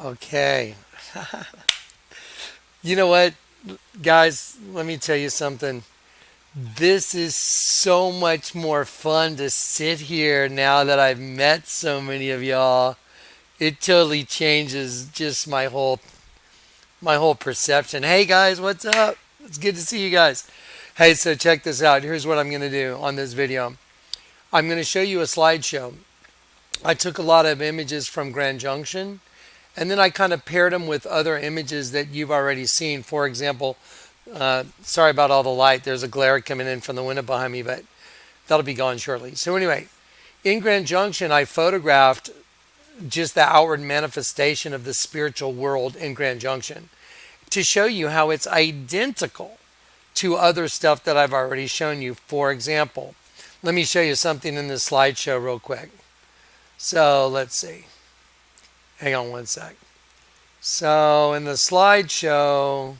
Okay. You know what, guys? Let me tell you something. This is so much more fun to sit here now that I've met so many of y'all. It totally changes just my whole perception. Hey guys, what's up? It's good to see you guys. Hey, so check this out. Here's what I'm going to do on this video. I'm going to show you a slideshow. I took a lot of images from Grand Junction, and then I kind of paired them with other images that you've already seen. For example, sorry about all the light. There's a glare coming in from the window behind me, but that'll be gone shortly. So anyway, in Grand Junction, I photographed just the outward manifestation of the spiritual world in Grand Junction to show you how it's identical to other stuff that I've already shown you. For example, let me show you something in this slideshow real quick. So let's see. Hang on one sec. So in the slideshow,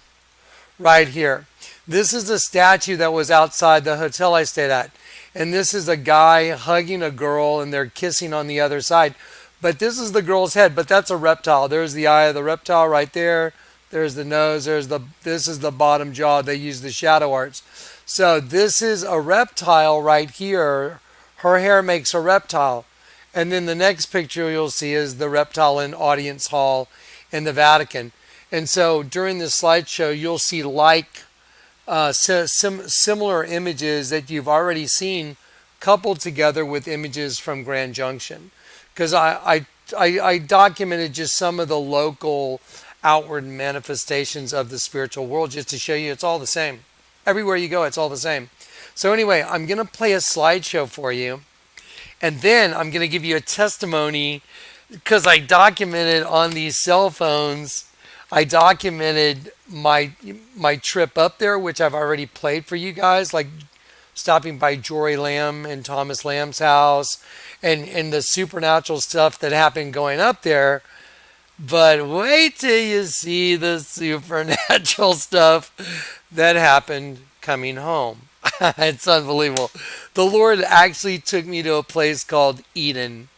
right here, this is a statue that was outside the hotel I stayed at. And this is a guy hugging a girl and they're kissing on the other side. But this is the girl's head, but that's a reptile. There's the eye of the reptile right there. There's the nose. This is the bottom jaw. They use the shadow arts. So this is a reptile right here. Her hair makes a reptile. And then the next picture you'll see is the reptile in audience hall in the Vatican. And so during this slideshow, you'll see similar images that you've already seen coupled together with images from Grand Junction. Because I documented just some of the local outward manifestations of the spiritual world just to show you it's all the same. Everywhere you go, it's all the same. So anyway, I'm going to play a slideshow for you. And then I'm going to give you a testimony because I documented on these cell phones. I documented my trip up there, which I've already played for you guys, like stopping by Jory Lamb and Thomas Lamb's house and the supernatural stuff that happened going up there. But wait till you see the supernatural stuff that happened coming home. It's unbelievable. The Lord actually took me to a place called Eden.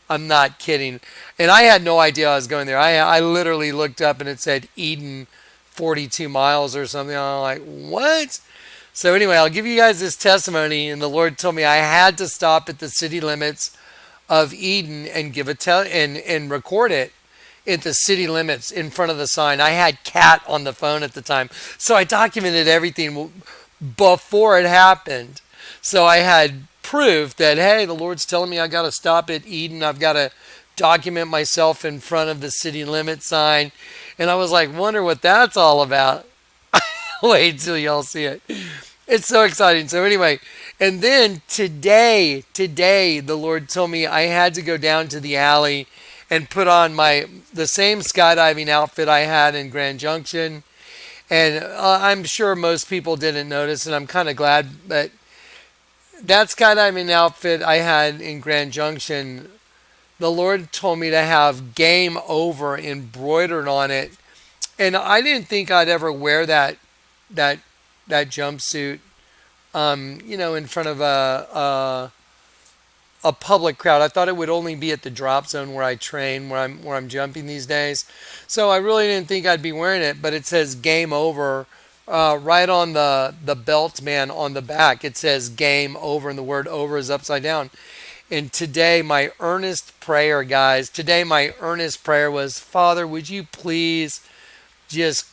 I'm not kidding. And I had no idea I was going there. I literally looked up and it said Eden 42 miles or something. I'm like, what? So anyway, I'll give you guys this testimony. And the Lord told me I had to stop at the city limits of Eden and give and record it at the city limits in front of the sign. I had Kat on the phone at the time. So I documented everything before it happened. So I had proof that, hey, the Lord's telling me I got to stop at Eden. I've got to document myself in front of the city limit sign. And I was like, wonder what that's all about. Wait till y'all see it. It's so exciting. So anyway, and then today, the Lord told me I had to go down to the alley and put on the same skydiving outfit I had in Grand Junction. And I'm sure most people didn't notice, and I'm kind of glad. But that skydiving outfit I had in Grand Junction, the Lord told me to have "Game Over" embroidered on it, and I didn't think I'd ever wear that jumpsuit, in front of a public crowd. I thought it would only be at the drop zone where I train, where I'm jumping these days. So I really didn't think I'd be wearing it, but it says "Game Over" right on the belt man on the back. It says "Game Over," and the word "over" is upside down. And today, my earnest prayer, guys, was, Father, would you please just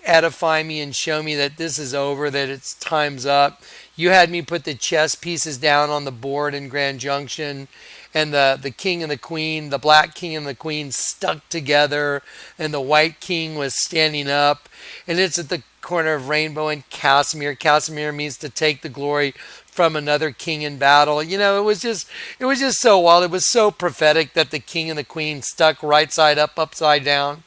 edify me and show me that this is over, that it's time's up. You had me put the chess pieces down on the board in Grand Junction, and the king and the queen, the black king and the queen stuck together, and the white king was standing up, and it's at the corner of Rainbow and Casimir. Casimir means to take the glory from another king in battle. It was just so wild. It was so prophetic that the king and the queen stuck right side up, upside down,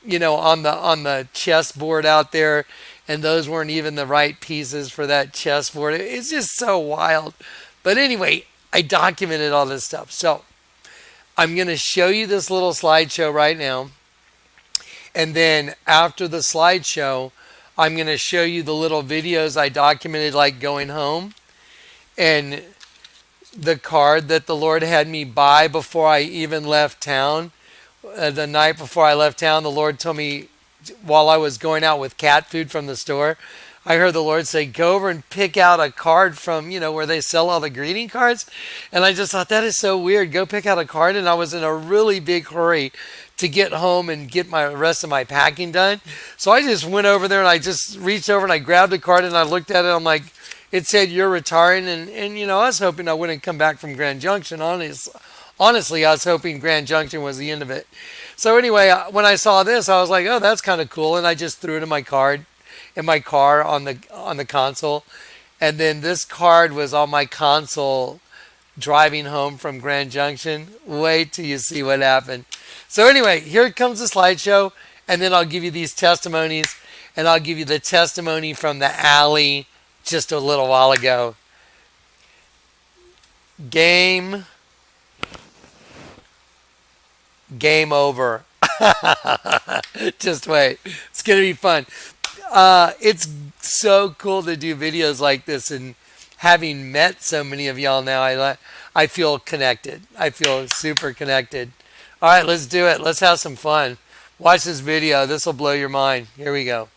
on the chessboard out there, and those weren't even the right pieces for that chessboard. It's just so wild. But anyway, I documented all this stuff. So I'm going to show you this little slideshow right now. And then after the slideshow, I'm going to show you the little videos I documented, like going home, and the card that the Lord had me buy before I even left town The night before I left town, the Lord told me while I was going out with cat food from the store, I heard the Lord say, go over and pick out a card from, where they sell all the greeting cards. And I just thought, that is so weird. Go pick out a card. And I was in a really big hurry to get home and get my rest of my packing done. So I just went over there and I just reached over and I grabbed a card and I looked at it. I'm like, it said, you're retiring. And I was hoping I wouldn't come back from Grand Junction. Honestly, I was hoping Grand Junction was the end of it. So anyway, when I saw this, I was like, "Oh, that's kind of cool," and I just threw it in my car on the console, and then this card was on my console driving home from Grand Junction. Wait till you see what happened. So anyway, here comes the slideshow, and then I'll give you these testimonies, and I'll give you the testimony from the alley just a little while ago. Game over. Just wait. It's going to be fun. It's so cool to do videos like this, and having met so many of y'all now, I feel connected. I feel super connected. All right, let's do it. Let's have some fun. Watch this video. This will blow your mind. Here we go.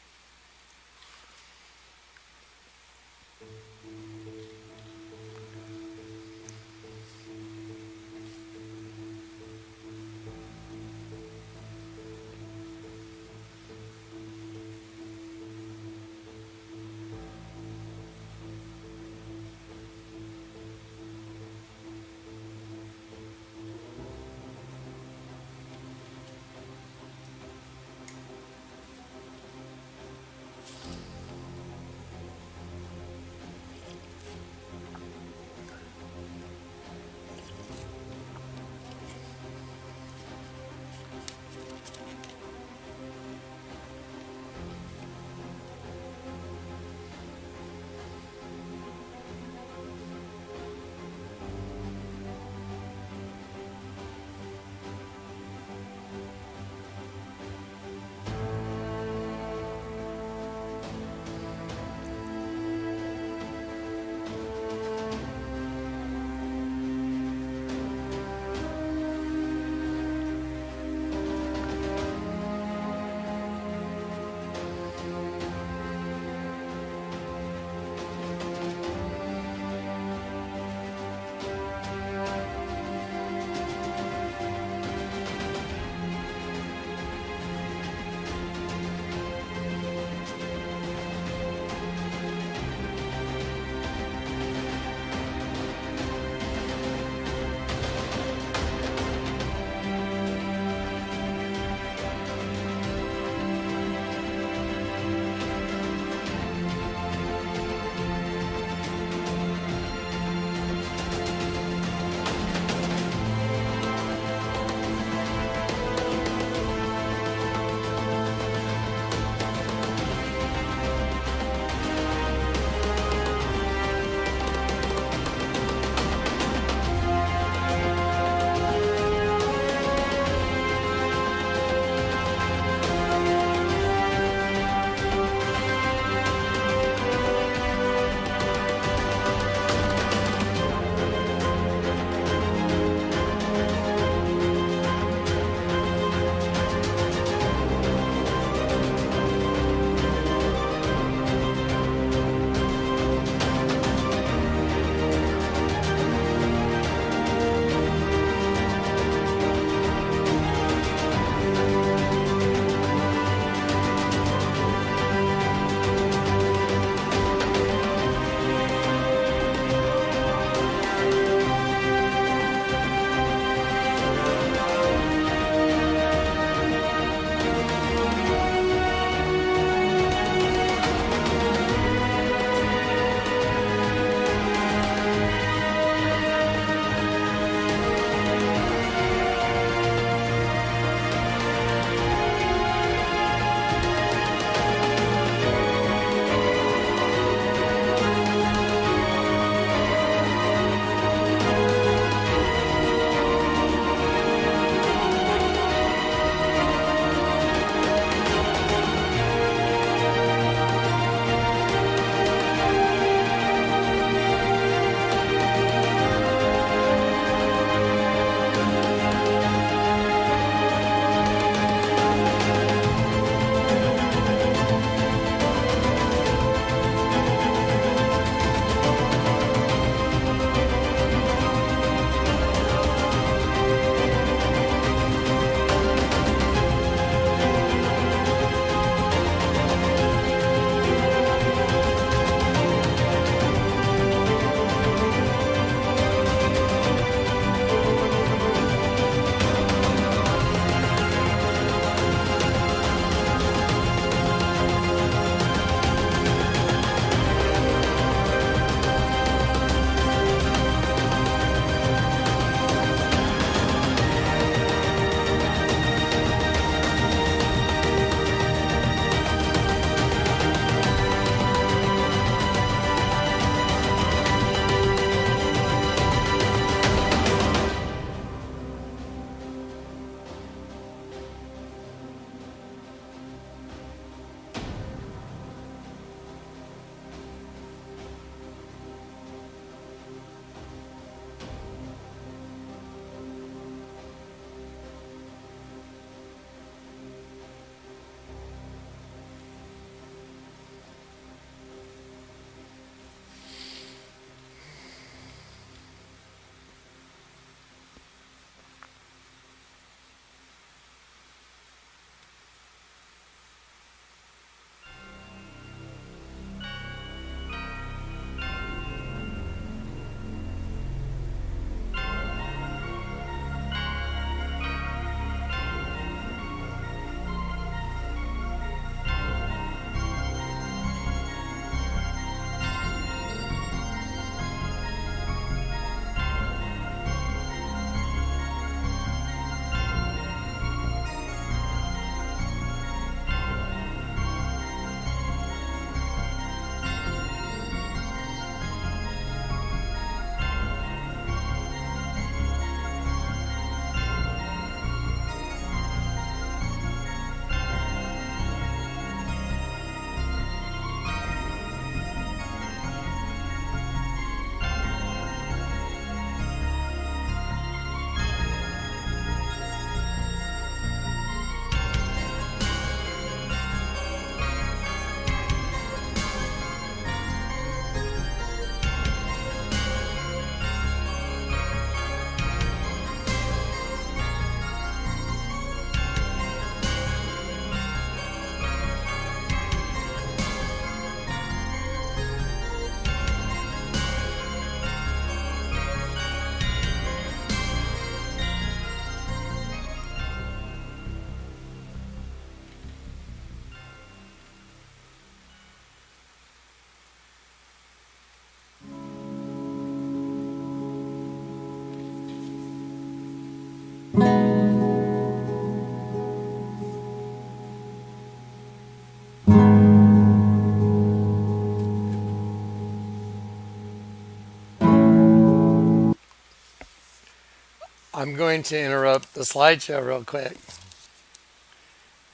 I'm going to interrupt the slideshow real quick.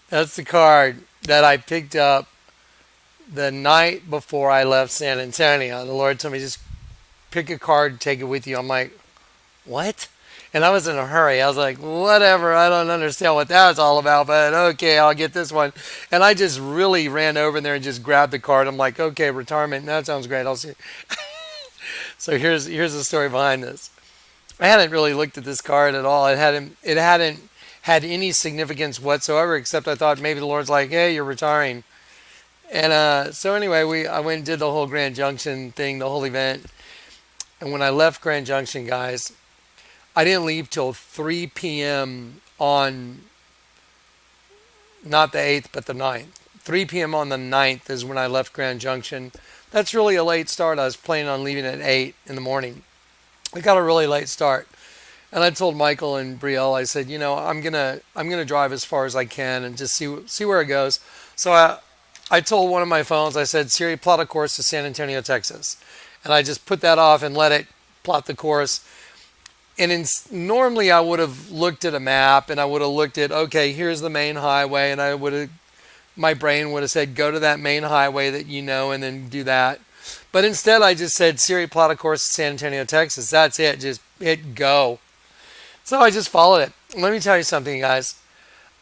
That's the card that I picked up the night before I left San Antonio. The Lord told me, just pick a card, take it with you. I'm like, what? And I was in a hurry. I was like, whatever, I don't understand what that's all about, but okay, I'll get this one. And I just really ran over there and just grabbed the card. I'm like, okay, retirement, that sounds great. I'll see. So here's the story behind this. I hadn't really looked at this card at all. It hadn't had any significance whatsoever, except I thought maybe the Lord's like, hey, you're retiring. And so anyway, I went and did the whole Grand Junction thing, the whole event. And when I left Grand Junction, guys, I didn't leave till 3 p.m. on not the 8th, but the 9th. 3 p.m. on the 9th is when I left Grand Junction. That's really a late start. I was planning on leaving at 8 in the morning. I got a really late start. And I told Michael and Brielle, I said, I'm gonna drive as far as I can and just see where it goes. So I told one of my phones, I said, Siri, plot a course to San Antonio, Texas. And I just put that off and let it plot the course. And normally I would have looked at a map and I would have looked at, okay, here's the main highway. And my brain would have said, go to that main highway that you know and then do that. But instead I just said, Siri, plot a course to San Antonio, Texas. That's it. Just hit go. So I just followed it. Let me tell you something, guys.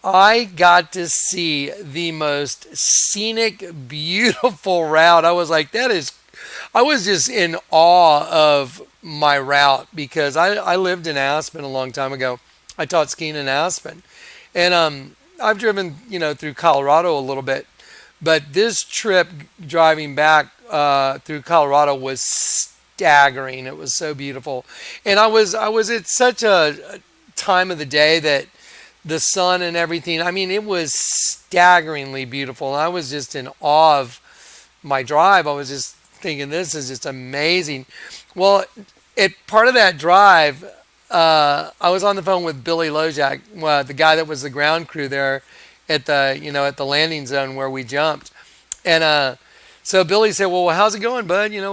I got to see the most scenic, beautiful route. I was like, I was just in awe of my route because I lived in Aspen a long time ago. I taught skiing in Aspen. And I've driven, through Colorado a little bit. But this trip driving back through Colorado was staggering. It was so beautiful. And I was at such a time of the day that the sun and everything, I mean, it was staggeringly beautiful. And I was just in awe of my drive. I was just thinking, this is just amazing. Well, part of that drive, I was on the phone with Billy Lojak, the guy that was the ground crew there at the landing zone where we jumped. And so Billy said, well, how's it going, bud? And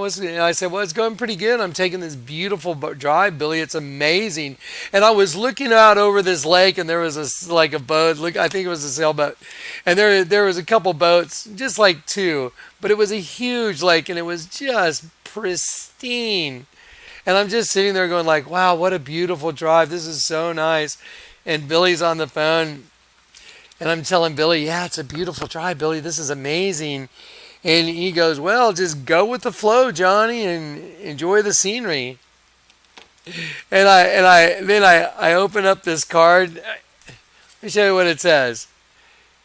I said, well, it's going pretty good. I'm taking this beautiful drive, Billy. It's amazing. And I was looking out over this lake, and there was a boat. Look, I think it was a sailboat. And there was a couple boats, just like two. But it was a huge lake, and it was just pristine. And I'm just sitting there going like, wow, what a beautiful drive. This is so nice. And Billy's on the phone. And I'm telling Billy, yeah, it's a beautiful drive, Billy. This is amazing. And he goes, well, just go with the flow, Johnny, and enjoy the scenery. And I open up this card. Let me show you what it says.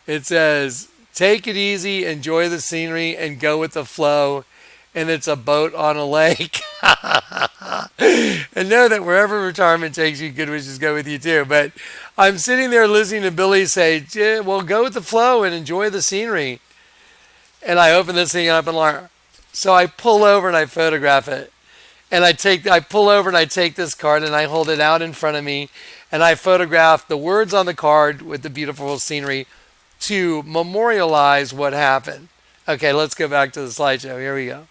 It says, take it easy, enjoy the scenery, and go with the flow. And it's a boat on a lake. And know that wherever retirement takes you, good wishes go with you too. But I'm sitting there listening to Billy say, well, go with the flow and enjoy the scenery. And I open this thing up and learn. So I pull over and I photograph it. And I pull over and I take this card and I hold it out in front of me. And I photograph the words on the card with the beautiful scenery to memorialize what happened. Okay, let's go back to the slideshow. Here we go.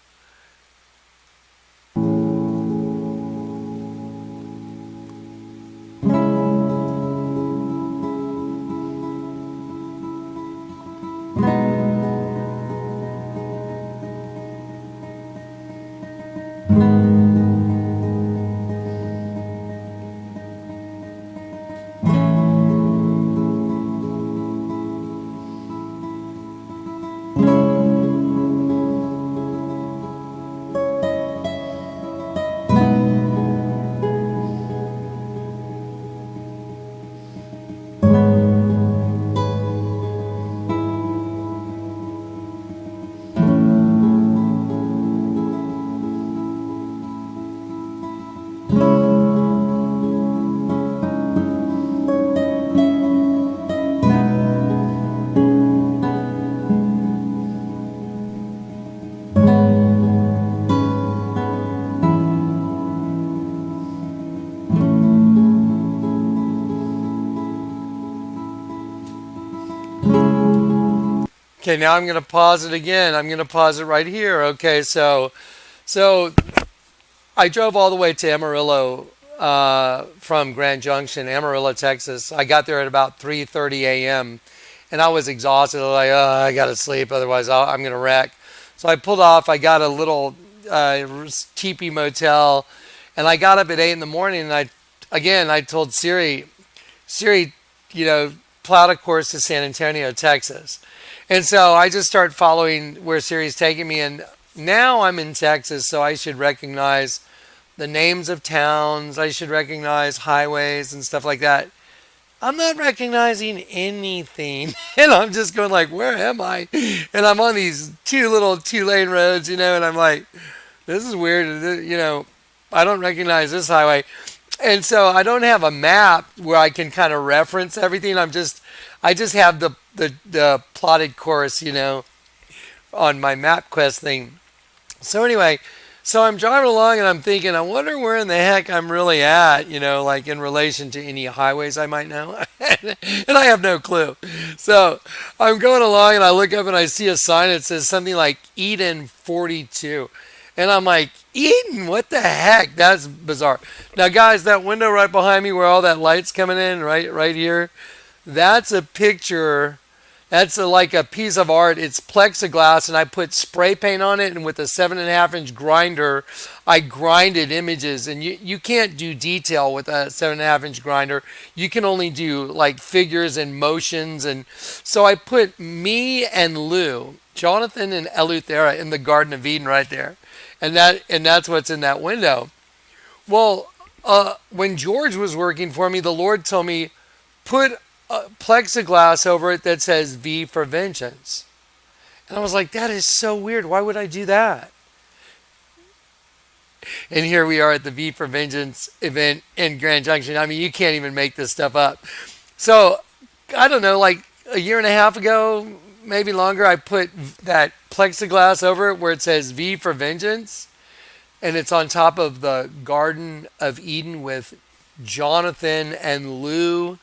Okay, now I'm going to pause it again. I'm going to pause it right here. Okay, so I drove all the way to Amarillo, from Grand Junction, Amarillo, Texas. I got there at about 3:30 a.m. and I was exhausted. I was like, oh, I got to sleep, otherwise I'm going to wreck. So I pulled off. I got a little teepee motel, and I got up at 8 in the morning. And I told Siri, plot a course to San Antonio, Texas. And so I just started following where Siri's taking me, and now I'm in Texas, so I should recognize the names of towns. I should recognize highways and stuff like that. I'm not recognizing anything. And I'm just going like, where am I? And I'm on these two-lane roads, and I'm like, this is weird. I don't recognize this highway. And so I don't have a map where I can kind of reference everything. I just have the plotted course, on my MapQuest thing. So anyway, so I'm driving along and I'm thinking, I wonder where in the heck I'm really at, like in relation to any highways I might know. And I have no clue. So I'm going along and I look up and I see a sign that says something like Eden 42. And I'm like, Eden, what the heck? That's bizarre. Now, guys, that window right behind me where all that light's coming in, right here, that's a picture. That's like a piece of art. It's plexiglass, and I put spray paint on it, and with a 7.5-inch grinder, I grinded images. And you can't do detail with a 7.5-inch grinder. You can only do like figures and motions. And so I put me and Lou, Jonathan and Eleuthera, in the Garden of Eden right there. And that's what's in that window. Well, when George was working for me, the Lord told me, put plexiglass over it that says V for vengeance. And I was like, that is so weird. Why would I do that? And here we are at the V for Vengeance event in Grand Junction. I mean, you can't even make this stuff up. So, I don't know, like a year and a half ago, maybe longer, I put that plexiglass over it where it says V for Vengeance. And it's on top of the Garden of Eden with Jonathan and Lou,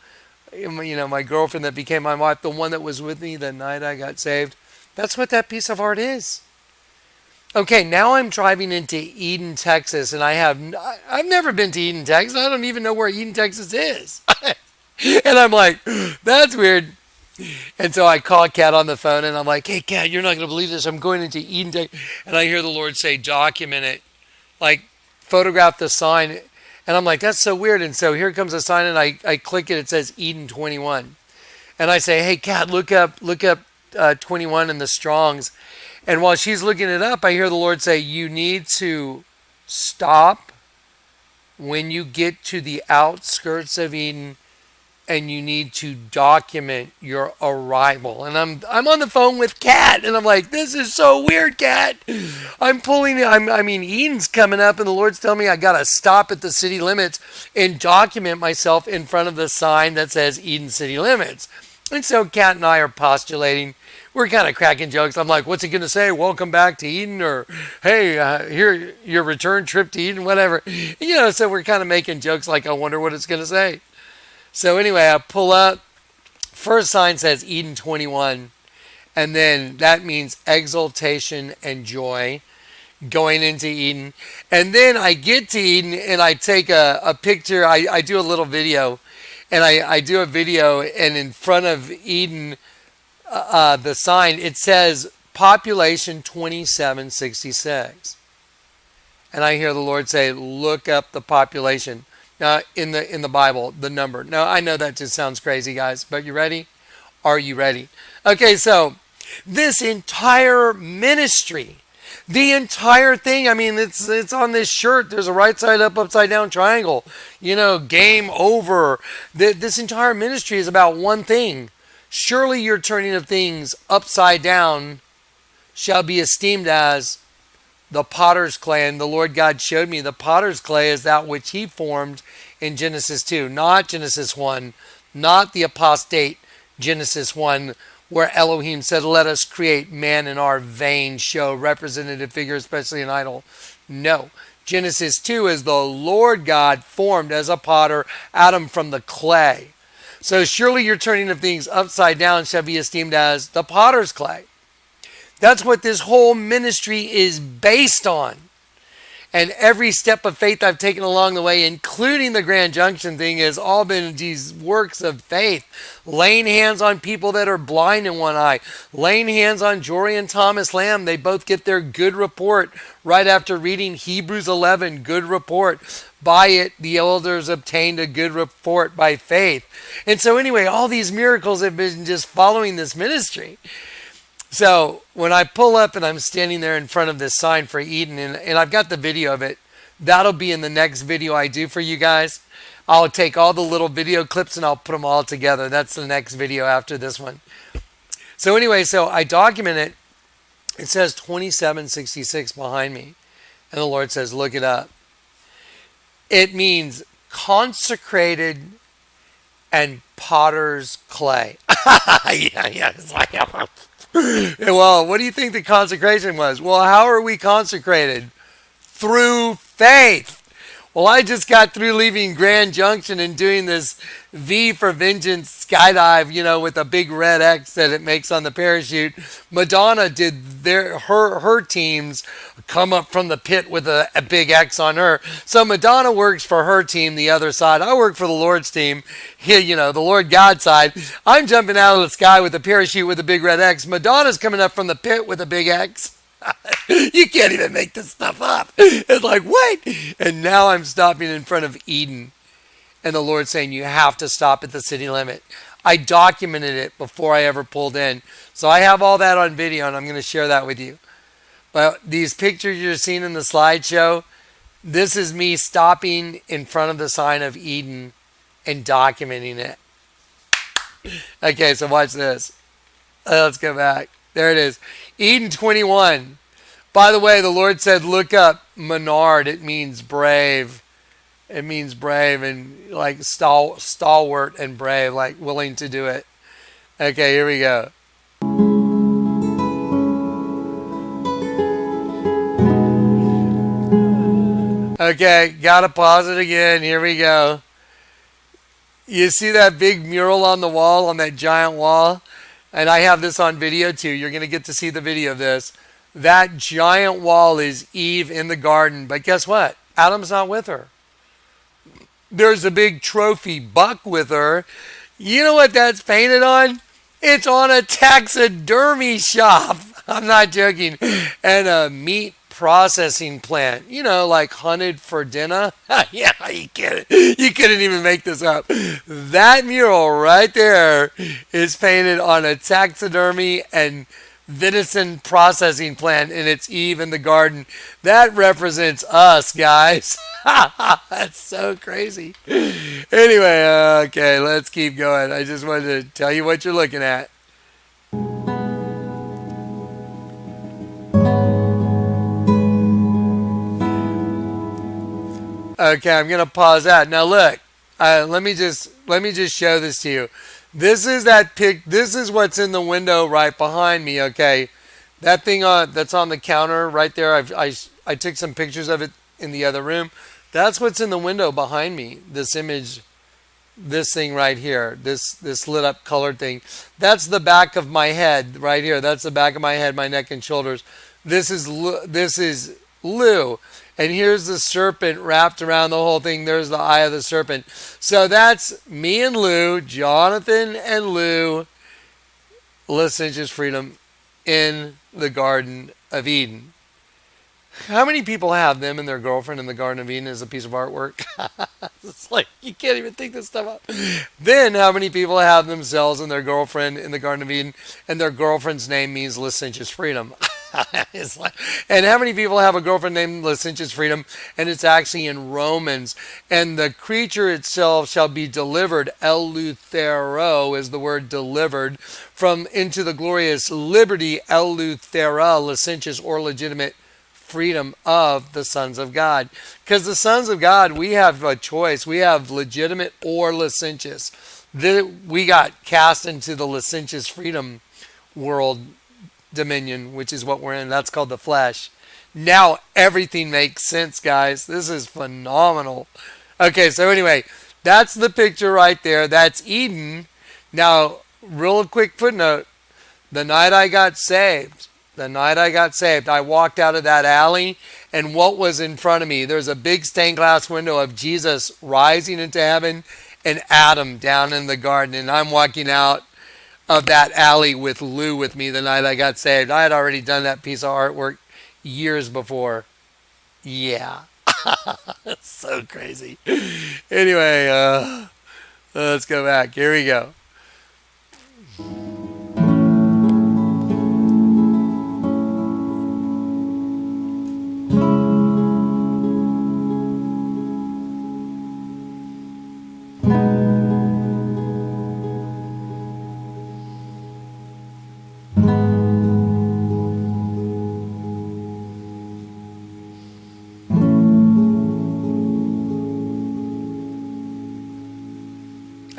my girlfriend that became my wife, the one that was with me the night I got saved. That's what that piece of art is. Okay, now I'm driving into Eden, Texas, and I've never been to Eden, Texas. I don't even know where Eden, Texas is. And I'm like, that's weird. And so I call Kat on the phone, and I'm like, hey, Kat, you're not going to believe this. I'm going into Eden, Texas. And I hear the Lord say, document it. Like, photograph the sign. And I'm like, that's so weird. And so here comes a sign, and I click it. It says Eden 21. And I say, hey, Kat, look up 21 in the Strongs. And while she's looking it up, I hear the Lord say, you need to stop when you get to the outskirts of Eden, and you need to document your arrival. And I'm on the phone with Kat, and I'm like, this is so weird, Kat. Eden's coming up, and the Lord's telling me I got to stop at the city limits and document myself in front of the sign that says Eden City Limits. And so Kat and I are postulating. We're kind of cracking jokes. I'm like, what's he going to say? Welcome back to Eden, or hey, here, your return trip to Eden, whatever. So we're kind of making jokes like, I wonder what it's going to say. So anyway, I pull up. First sign says Eden 21. And then that means exaltation and joy going into Eden. And then I get to Eden and I take a picture. I do a little video. And I do a video, and in front of Eden, the sign, it says population 2766. And I hear the Lord say, look up the population. Now, in the Bible, the number. Now, I know that just sounds crazy, guys, but you ready? Are you ready? Okay, so this entire ministry, the entire thing, I mean, it's on this shirt. There's a right side up, upside down triangle. Game over. This entire ministry is about one thing. Surely your turning of things upside down shall be esteemed as the potter's clay. And the Lord God showed me the potter's clay is that which he formed in Genesis 2, not Genesis 1, not the apostate Genesis 1, where Elohim said, let us create man in our vain show, representative figure, especially an idol. No. Genesis 2 is the Lord God formed as a potter Adam from the clay. So surely your turning of things upside down shall be esteemed as the potter's clay. That's what this whole ministry is based on. And every step of faith I've taken along the way, including the Grand Junction thing, has all been these works of faith. Laying hands on people that are blind in one eye. Laying hands on Jory and Thomas Lamb. They both get their good report right after reading Hebrews 11. Good report. By it, the elders obtained a good report by faith. And so anyway, all these miracles have been just following this ministry. So when I pull up and I'm standing there in front of this sign for Eden, and I've got the video of it, that'll be in the next video I do for you guys. I'll take all the little video clips and I'll put them all together. That's the next video after this one. So anyway, so I document it. It says 2766 behind me. And the Lord says, look it up. It means consecrated and potter's clay. Yeah. It's like, well, what do you think the consecration was? Well, how are we consecrated? Through faith. Well, I just got through leaving Grand Junction and doing this V for Vengeance skydive, with a big red X that it makes on the parachute. Madonna did her teams come up from the pit with a big X on her. So Madonna works for her team, the other side. I work for the Lord's team, here, the Lord God side. I'm jumping out of the sky with a parachute with a big red X. Madonna's coming up from the pit with a big X. You can't even make this stuff up. It's like, wait. And now I'm stopping in front of Eden. And the Lord's saying, you have to stop at the city limit. I documented it before I ever pulled in. So I have all that on video, and I'm going to share that with you. But these pictures you're seeing in the slideshow, this is me stopping in front of the sign of Eden and documenting it. Okay, so watch this. Let's go back. There it is. Eden 21. By the way, the Lord said, look up Menard. It means brave. It means brave and like stalwart and brave, like willing to do it. Okay, here we go. Okay, gotta pause it again. Here we go. You see that big mural on the wall, on that giant wall? And I have this on video too. You're going to get to see the video of this. That giant wall is Eve in the garden. But guess what? Adam's not with her. There's a big trophy buck with her. You know what that's painted on? It's on a taxidermy shop. I'm not joking. And a meat processing plant. Like hunted for dinner. Yeah, you couldn't even make this up. That mural right there is painted on a taxidermy and venison processing plant, and it's Eve in the garden. That represents us, guys. That's so crazy. Anyway, okay, let's keep going. I just wanted to tell you what you're looking at. Okay, I'm gonna pause that. Now look, let me just show this to you. This is This is what's in the window right behind me. Okay, that thing that's on the counter right there. I took some pictures of it in the other room. That's what's in the window behind me. This image, this thing right here. This lit up colored thing. That's the back of my head right here. That's the back of my head, my neck and shoulders. This is Lou. And here's the serpent wrapped around the whole thing. There's the eye of the serpent. So that's me and Lou, Jonathan and Lou, licentious freedom in the Garden of Eden. How many people have them and their girlfriend in the Garden of Eden as a piece of artwork? It's like, you can't even think this stuff up. Then how many people have themselves and their girlfriend in the Garden of Eden and their girlfriend's name means licentious freedom? It's like, and how many people have a girlfriend named licentious freedom and it's actually in Romans? And the creature itself shall be delivered, eleuthero is the word delivered, from into the glorious liberty, eleuthera, licentious or legitimate freedom of the sons of God. Because the sons of God, we have a choice. We have legitimate or licentious. We got cast into the licentious freedom world dominion, which is what we're in. That's called the flesh. Now everything makes sense, guys. This is phenomenal. Okay, so anyway, that's the picture right there. That's Eden. Now, real quick footnote. The night I got saved, The night I got saved, I walked out of that alley, and what was in front of me? There's a big stained glass window of Jesus rising into heaven and Adam down in the garden. And I'm walking out of that alley with Lou with me the night I got saved. I had already done that piece of artwork years before. Yeah. That's so crazy. Anyway, let's go back. Here we go.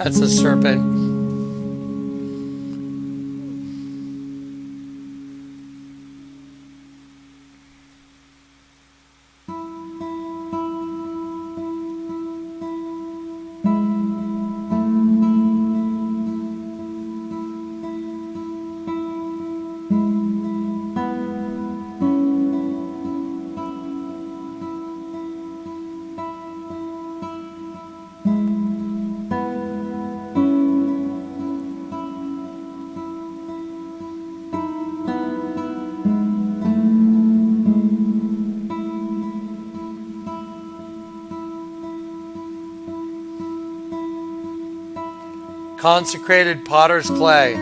That's a serpent. Consecrated potter's clay.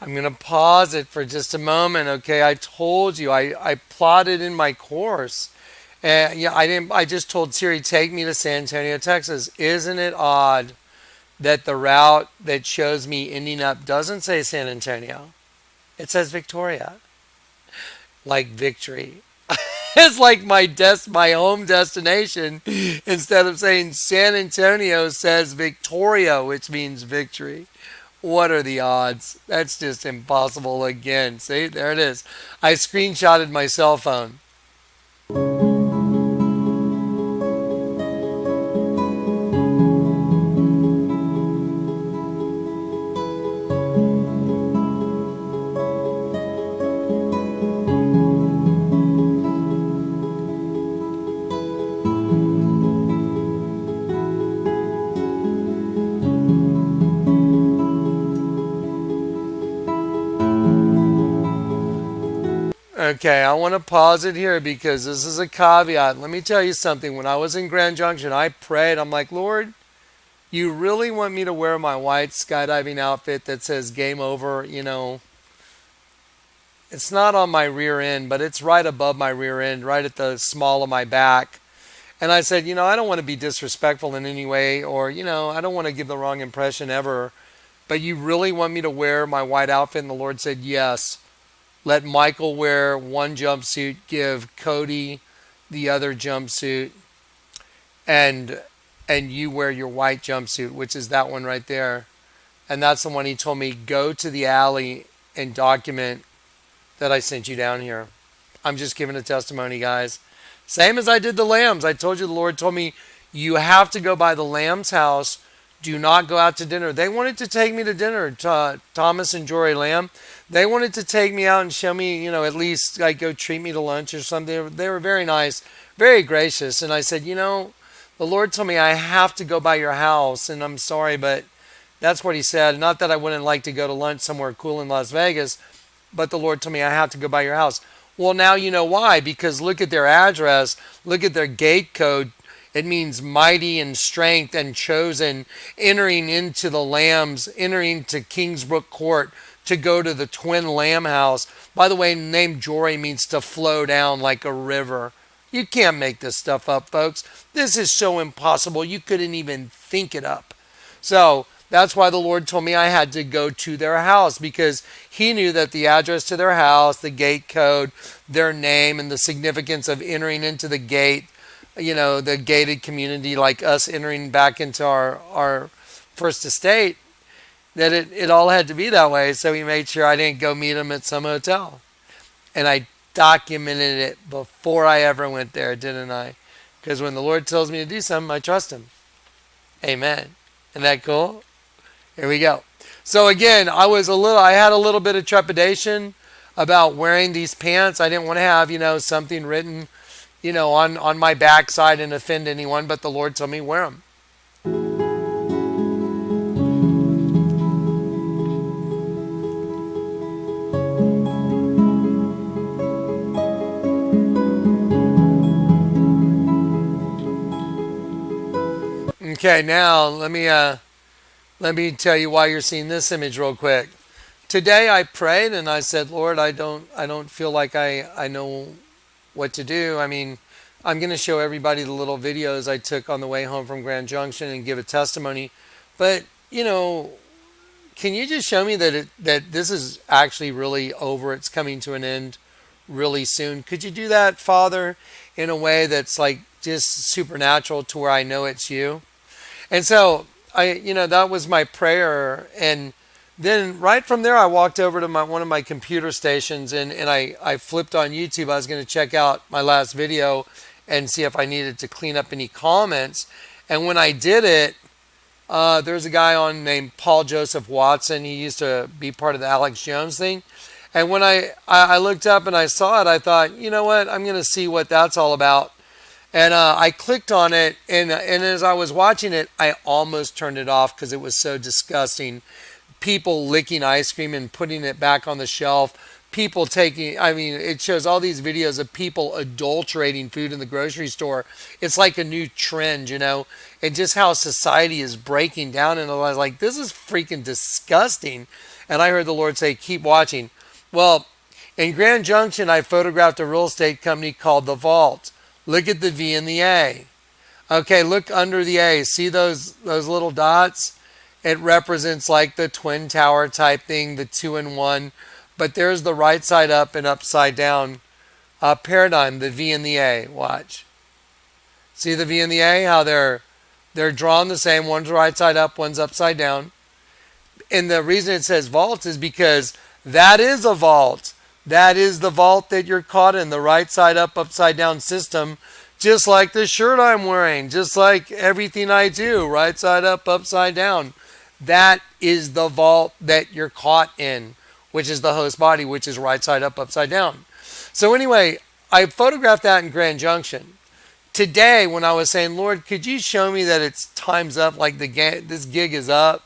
I'm going to pause it for just a moment. Okay, I told you I plotted in my course. Yeah, I didn't. I just told Siri, take me to San Antonio, Texas. Isn't it odd that the route that shows me ending up doesn't say San Antonio? It says Victoria, like victory. It's like my home destination. Instead of saying San Antonio, says Victoria, which means victory. What are the odds? That's just impossible again. See, there it is. I screenshotted my cell phone. Okay, I want to pause it here because this is a caveat. Let me tell you something. When I was in Grand Junction, I prayed. I'm like, Lord, you really want me to wear my white skydiving outfit that says game over? You know, it's not on my rear end, but it's right above my rear end, right at the small of my back. And I said, I don't want to be disrespectful in any way, or, I don't want to give the wrong impression ever. But you really want me to wear my white outfit? And the Lord said, yes. Let Michael wear one jumpsuit, give Cody the other jumpsuit, and you wear your white jumpsuit, which is that one right there. And that's the one he told me, go to the alley and document that I sent you down here. I'm just giving a testimony, guys. Same as I did the lambs. I told you the Lord told me, you have to go by the lamb's house. Do not go out to dinner. They wanted to take me to dinner, Thomas and Jory Lamb. They wanted to take me out and show me, at least like go treat me to lunch or something. They were very nice, very gracious. And I said, the Lord told me I have to go by your house. And I'm sorry, but that's what he said. Not that I wouldn't like to go to lunch somewhere cool in Las Vegas, but the Lord told me I have to go by your house. Well, now you know why, because look at their address, look at their gate code. It means mighty and strength and chosen, entering into the lambs, entering to Kingsbrook Court to go to the twin lamb house. By the way, the name Jory means to flow down like a river. You can't make this stuff up, folks. This is so impossible. You couldn't even think it up. So that's why the Lord told me I had to go to their house, because he knew that the address to their house, the gate code, their name, and the significance of entering into the gate, the gated community, like us entering back into our first estate, that it all had to be that way. So he made sure I didn't go meet him at some hotel. And I documented it before I ever went there, didn't I? Because when the Lord tells me to do something, I trust him. Amen. Isn't that cool? Here we go. So again, I had a little bit of trepidation about wearing these pants. I didn't want to have, something written, on my backside and offend anyone, but the Lord told me wear them. Okay, now let me tell you why you're seeing this image real quick. Today I prayed and I said, Lord, I don't feel like I know what to do. I mean, I'm going to show everybody the little videos I took on the way home from Grand Junction and give a testimony. But, can you just show me that this is actually really over? It's coming to an end really soon. Could you do that, Father, in a way that's like just supernatural to where I know it's you? And so that was my prayer. And then right from there, I walked over to one of my computer stations and I flipped on YouTube. I was going to check out my last video and see if I needed to clean up any comments. And when I did it, there's a guy on named Paul Joseph Watson. He used to be part of the Alex Jones thing. And when I looked up and I saw it, I thought, you know what? I'm going to see what that's all about. And I clicked on it, and as I was watching it, I almost turned it off because it was so disgusting. People licking ice cream and putting it back on the shelf. People it shows all these videos of people adulterating food in the grocery store. It's like a new trend, and just how society is breaking down. And I was like, this is freaking disgusting. And I heard the Lord say, keep watching. Well, in Grand Junction, I photographed a real estate company called The Vault. Look at the V and the A. Okay, look under the A. See those little dots? It represents like the Twin Tower type thing, the 2-in-1. But there's the right side up and upside down paradigm, the V and the A. Watch. See the V and the A? How they're drawn the same. One's right side up, one's upside down. And the reason it says vault is because that is a vault. That is the vault that you're caught in, the right side up, upside down system, just like the shirt I'm wearing, just like everything I do, right side up, upside down. That is the vault that you're caught in, which is the host body, which is right side up, upside down. So anyway, I photographed that in Grand Junction. Today, when I was saying, Lord, could you show me that it's time's up, like this gig is up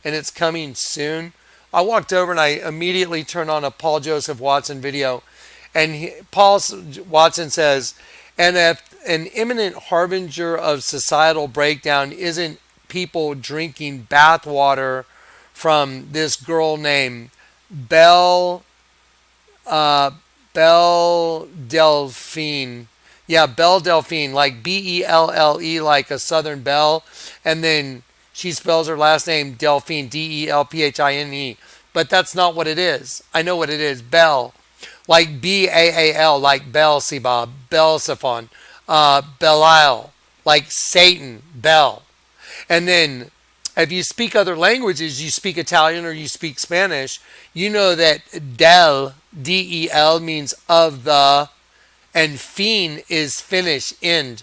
and it's coming soon? I walked over and I immediately turned on a Paul Joseph Watson video. And Paul Watson says, and if an imminent harbinger of societal breakdown isn't people drinking bathwater from this girl named Belle Delphine. Yeah, Belle Delphine, like Belle, like a Southern belle. And then she spells her last name Delphine, Delphine. But that's not what it is. I know what it is. Belle. Like Baal, like Beelzebub, Beelzephon, Belial, like Satan, Bel. And then if you speak other languages, you speak Italian or you speak Spanish, you know that del, D-E-L, means of the, and fin is finish, end.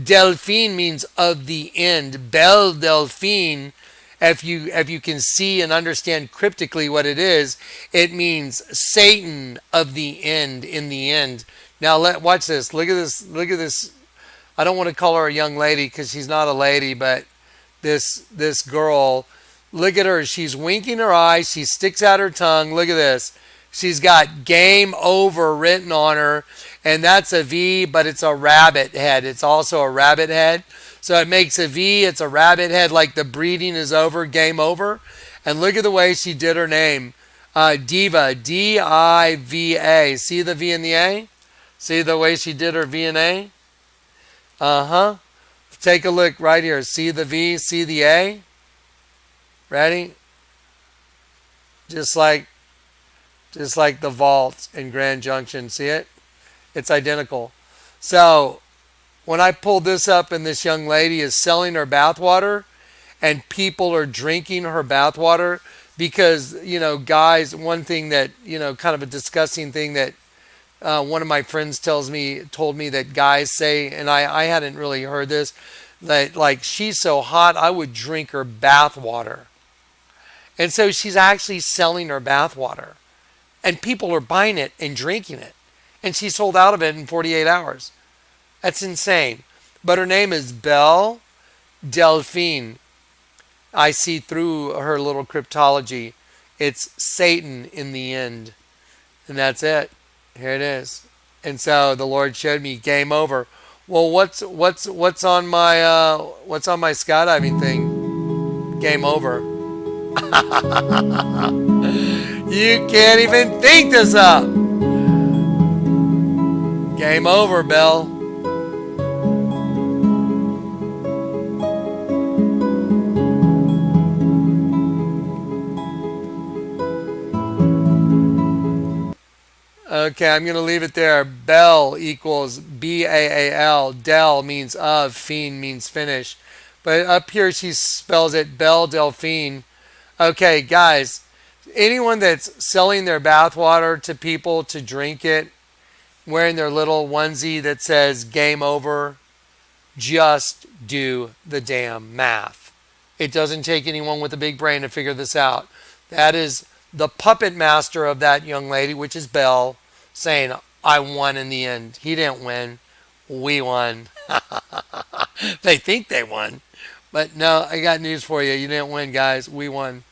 Delphine means of the end. Belle Delphine, if you can see and understand cryptically what it is, it means Satan of the end, in the end. Now watch this. Look at this. Look at this. I don't want to call her a young lady because she's not a lady, but this girl, look at her. She's winking her eyes. She sticks out her tongue. Look at this. She's got game over written on her, and that's a V, but it's a rabbit head. It's also a rabbit head. So it makes a V. It's a rabbit head, like the breeding is over, game over. And look at the way she did her name. Diva, D-I-V-A. See the V and the A? See the way she did her V and A? Uh-huh. Take a look right here. See the V, see the A? Ready? Just like just like the vault in Grand Junction. See it? It's identical. So when I pulled this up and this young lady is selling her bathwater and people are drinking her bathwater because, guys, one thing that, kind of a disgusting thing that one of my friends told me that guys say, and I hadn't really heard this, that like she's so hot I would drink her bathwater. And so she's actually selling her bathwater. And people are buying it and drinking it. And she sold out of it in 48 hours. That's insane. But her name is Belle Delphine. I see through her little cryptology. It's Satan in the end. And that's it. Here it is. And so the Lord showed me game over. Well, what's on my skydiving thing? Game over. You can't even think this up. Game over, Belle. Okay, I'm going to leave it there. Bell equals Baal. Del means of. Fiend means finish. But up here she spells it Belle Delphine. Okay, guys, anyone that's selling their bathwater to people to drink it, wearing their little onesie that says game over, just do the damn math. It doesn't take anyone with a big brain to figure this out. That is the puppet master of that young lady, which is Belle, saying, I won in the end. He didn't win. We won. They think they won. But no, I got news for you. You didn't win, guys. We won.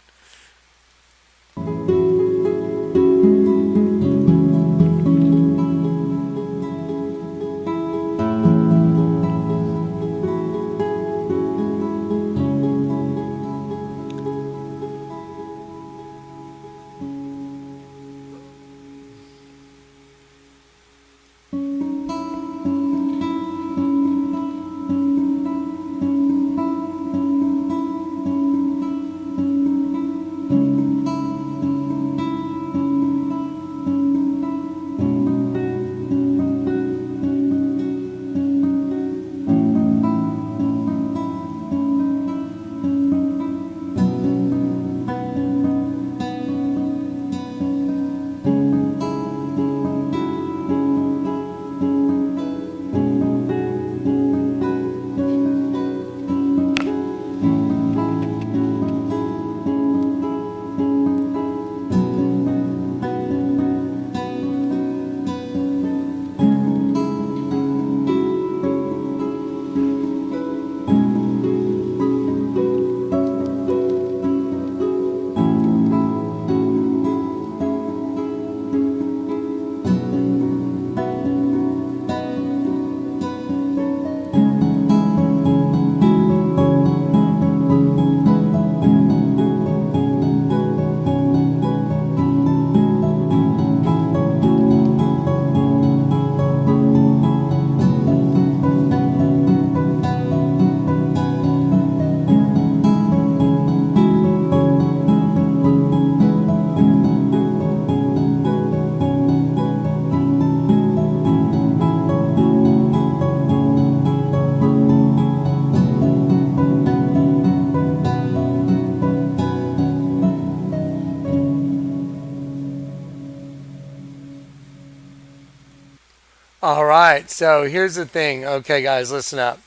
All right, so here's the thing. Okay, guys, listen up.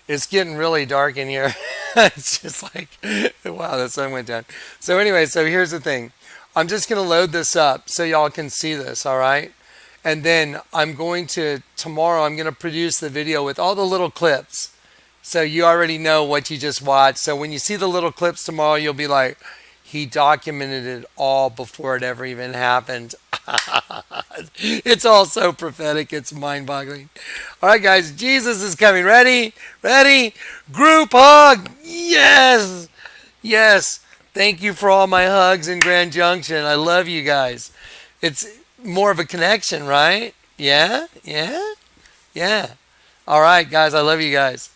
It's getting really dark in here. It's just like, wow, the sun went down. So anyway, so here's the thing. I'm just going to load this up so y'all can see this, all right? And then tomorrow, I'm going to produce the video with all the little clips. So you already know what you just watched. So when you see the little clips tomorrow, you'll be like, he documented it all before it ever even happened. It's all so prophetic. It's mind-boggling. All right, guys. Jesus is coming. Ready? Ready? Group hug. Yes. Yes. Thank you for all my hugs in Grand Junction. I love you guys. It's more of a connection, right? Yeah? Yeah? Yeah. All right, guys. I love you guys.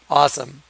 Awesome.